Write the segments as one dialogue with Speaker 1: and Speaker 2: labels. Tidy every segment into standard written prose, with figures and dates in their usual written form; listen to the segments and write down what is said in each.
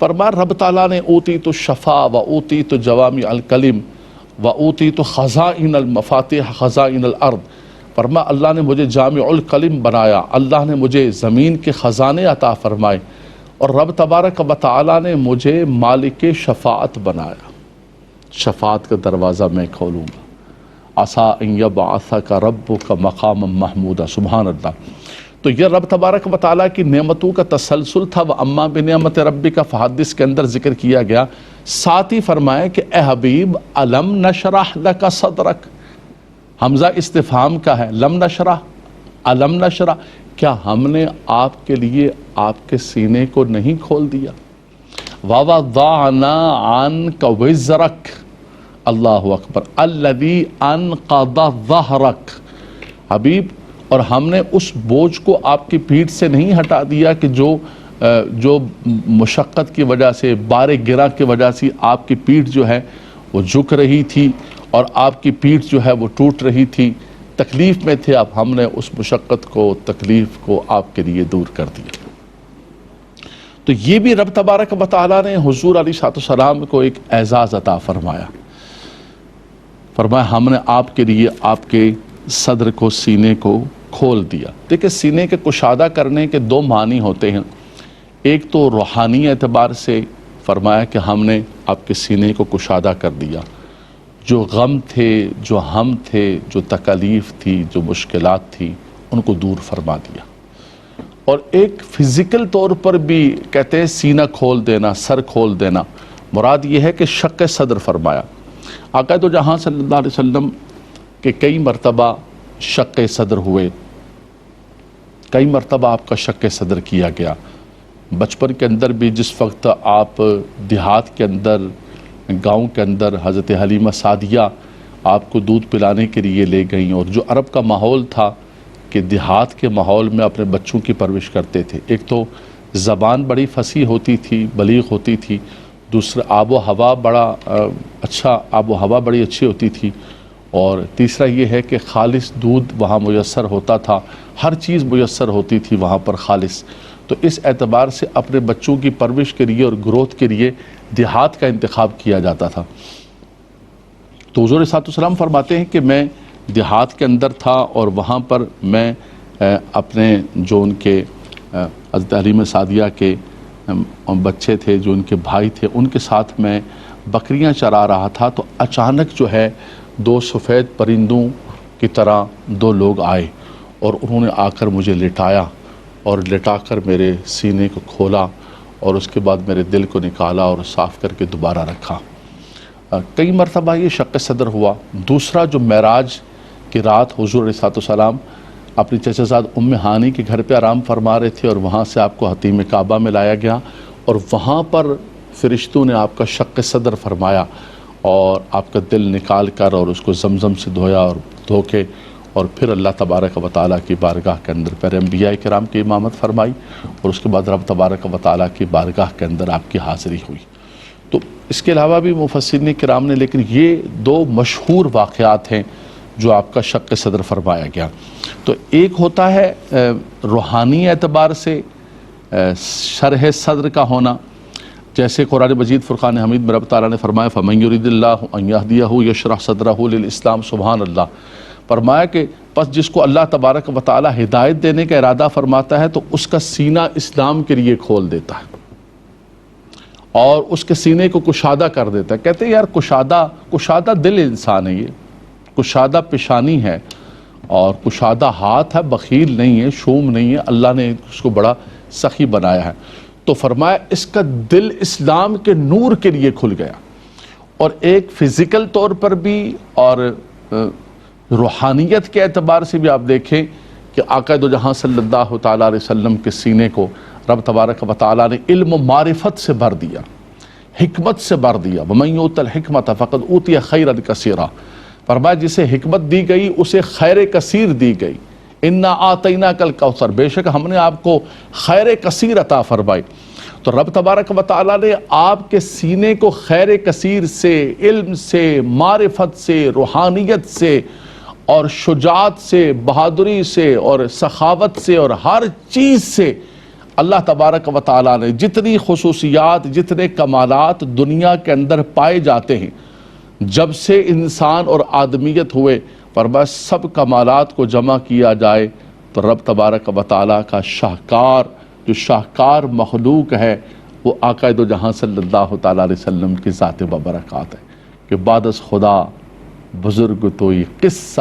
Speaker 1: فرمایا رب تعالیٰ نے اوتیت الشفا و اوتیت جوامع الکلم و اوتیت خزائن المفاتح خزائن الارض، فرمایا اللہ نے مجھے جامع الکلم بنایا، اللہ نے مجھے زمین کے خزانے عطا فرمائے، اور رب تبارک و تعالیٰ نے مجھے مالک شفاعت بنایا، شفاعت کا دروازہ میں کھولوں گا، عسیٰ ان یبعثک ربک مقاما محمودا، سبحان اللہ۔ تو یہ رب تبارک و تعالیٰ کی نعمتوں کا تسلسل تھا، وَأَمَّا بِنِعْمَتِ رَبِّكَ فَحَدِّث کے اندر ذکر کیا گیا۔ ساتھ ہی فرمایا کہ اے حبیب الم نشرح لک صدرک، حمزہ استفہام کا ہے، لم نشرح، الم نشرح، کیا ہم نے آپ کے لیے آپ کے سینے کو نہیں کھول دیا؟ وَوَضَعْنَا عَنْكَ وِزْرَكَ، اللہ اکبر، الَّذِي أَنْقَضَ ظَهْرَكَ، حبیب اور ہم نے اس بوجھ کو آپ کی پیٹھ سے نہیں ہٹا دیا کہ جو مشقت کی وجہ سے، بار گرہ کی وجہ سے آپ کی پیٹھ جو ہے وہ جھک رہی تھی اور آپ کی پیٹھ جو ہے وہ ٹوٹ رہی تھی، تکلیف میں تھے، اب ہم نے اس مشقت کو، تکلیف کو آپ کے لیے دور کر دیا۔ تو یہ بھی رب تبارک و تعالیٰ نے حضور علیہ السلام کو ایک اعزاز عطا فرمایا، فرمایا ہم نے آپ کے لیے آپ کے صدر کو، سینے کو کھول دیا۔ دیکھیں سینے کے کشادہ کرنے کے دو معنی ہوتے ہیں، ایک تو روحانی اعتبار سے فرمایا کہ ہم نے آپ کے سینے کو کشادہ کر دیا، جو غم تھے، جو ہم تھے، جو تکالیف تھی، جو مشکلات تھی، ان کو دور فرما دیا۔ اور ایک فزیکل طور پر بھی کہتے ہیں سینہ کھول دینا، سر کھول دینا، مراد یہ ہے کہ شق صدر فرمایا۔ آقا دو جہاں صلی اللہ علیہ وسلم کہ کئی مرتبہ شق صدر ہوئے، کئی مرتبہ آپ کا شق صدر کیا گیا۔ بچپن کے اندر بھی جس وقت آپ دیہات کے اندر، گاؤں کے اندر، حضرت حلیمہ سعدیہ آپ کو دودھ پلانے کے لیے لے گئیں، اور جو عرب کا ماحول تھا کہ دیہات کے ماحول میں اپنے بچوں کی پرورش کرتے تھے، ایک تو زبان بڑی فصیح ہوتی تھی، بلیغ ہوتی تھی، دوسرا آب و ہوا بڑی اچھی ہوتی تھی، اور تیسرا یہ ہے کہ خالص دودھ وہاں میسر ہوتا تھا، ہر چیز میسر ہوتی تھی وہاں پر خالص۔ تو اس اعتبار سے اپنے بچوں کی پرورش کے لیے اور گروتھ کے لیے دیہات کا انتخاب کیا جاتا تھا۔ تو حضور صلی اللہ علیہ وسلم فرماتے ہیں کہ میں دیہات کے اندر تھا، اور وہاں پر میں اپنے جو ان کے حضرت حلیمہ سعدیہ کے بچے تھے، جو ان کے بھائی تھے، ان کے ساتھ میں بکریاں چرا رہا تھا، تو اچانک جو ہے دو سفید پرندوں کی طرح دو لوگ آئے، اور انہوں نے آ کر مجھے لٹایا، اور لٹا کر میرے سینے کو کھولا، اور اس کے بعد میرے دل کو نکالا اور صاف کر کے دوبارہ رکھا۔ کئی مرتبہ یہ شق صدر ہوا۔ دوسرا جو معراج کی رات حضور علیہ السلام اپنی چچا زاد ام ہانی کے گھر پہ آرام فرما رہے تھے، اور وہاں سے آپ کو حتیم کعبہ میں لایا گیا، اور وہاں پر فرشتوں نے آپ کا شق صدر فرمایا، اور آپ کا دل نکال کر اور اس کو زمزم سے دھویا، اور دھو کے اور پھر اللہ تبارک و تعالیٰ کی بارگاہ کے اندر پہلے انبیاء کرام کی امامت فرمائی، اور اس کے بعد رب تبارک و تعالیٰ کی بارگاہ کے اندر آپ کی حاضری ہوئی۔ تو اس کے علاوہ بھی مفسرین کرام نے، لیکن یہ دو مشہور واقعات ہیں جو آپ کا شق صدر فرمایا گیا۔ تو ایک ہوتا ہے روحانی اعتبار سے شرح صدر کا ہونا، جیسے قرآن مجید فرقان حمید میں رب تعالیٰ نے فرمایا فَمَن يُرِدِ اللَّهُ أَن يَهْدِيَهُ يَشْرَحْ صَدْرَهُ لِلْإِسْلَامِ، سبحان اللہ، فرمایا کہ پس جس کو اللہ تبارک و تعالیٰ ہدایت دینے کا ارادہ فرماتا ہے تو اس کا سینہ اسلام کے لیے کھول دیتا ہے، اور اس کے سینے کو کشادہ کر دیتا ہے۔ کہتے ہیں یار کشادہ دل انسان ہے، یہ کشادہ پیشانی ہے، اور کشادہ ہاتھ ہے، بخیل نہیں ہے، شوم نہیں ہے، اللہ نے اس کو بڑا سخی بنایا ہے۔ تو فرمایا اس کا دل اسلام کے نور کے لیے کھل گیا، اور ایک فزیکل طور پر بھی اور روحانیت کے اعتبار سے بھی آپ دیکھیں کہ آقا دو جہاں صلی اللہ تعالیٰ علیہ وسلم کے سینے کو رب تبارک و تعالیٰ نے علم و معرفت سے بھر دیا، حکمت سے بھر دیا۔ وَمَن يُؤْتَ الْحِكْمَةَ فَقَدْ أُوتِيَ خَيْرًا كَثِيرًا، فرمایا جسے حکمت دی گئی اسے خیر کثیر دی گئی۔ اِنَّا آتَيْنَاكَ الْكَوْثَرَ، بے شک ہم نے آپ کو خیر کثیر عطا فرمائی۔ تو رب تبارک و تعالیٰ نے آپ کے سینے کو خیر کثیر سے، علم سے، معرفت سے، روحانیت سے، اور شجاعت سے، بہادری سے، اور سخاوت سے، اور ہر چیز سے اللہ تبارک و تعالیٰ نے جتنی خصوصیات جتنے کمالات دنیا کے اندر پائے جاتے ہیں، جب سے انسان اور آدمیت ہوئے، فرمایا سب کمالات کو جمع کیا جائے تو رب تبارک و تعالیٰ کا شاہکار جو شاہکار مخلوق ہے وہ آقا دو جہاں صلی اللہ تعالیٰ علیہ وسلم کی ذات ببرکات ہے کہ بعد از خدا بزرگ توئی قصہ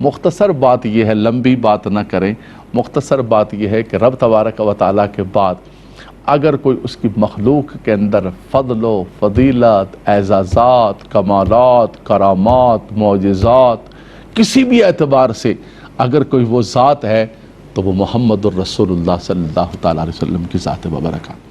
Speaker 1: مختصر بات یہ ہے، لمبی بات نہ کریں، مختصر بات یہ ہے کہ رب تبارک و تعالیٰ کے بعد اگر کوئی اس کی مخلوق کے اندر فضل و فضیلت، اعزازات، کمالات، کرامات، معجزات کسی بھی اعتبار سے اگر کوئی وہ ذات ہے تو وہ محمد الرسول اللہ صلی اللہ تعالیٰ علیہ وسلم کی ذات ببرکات۔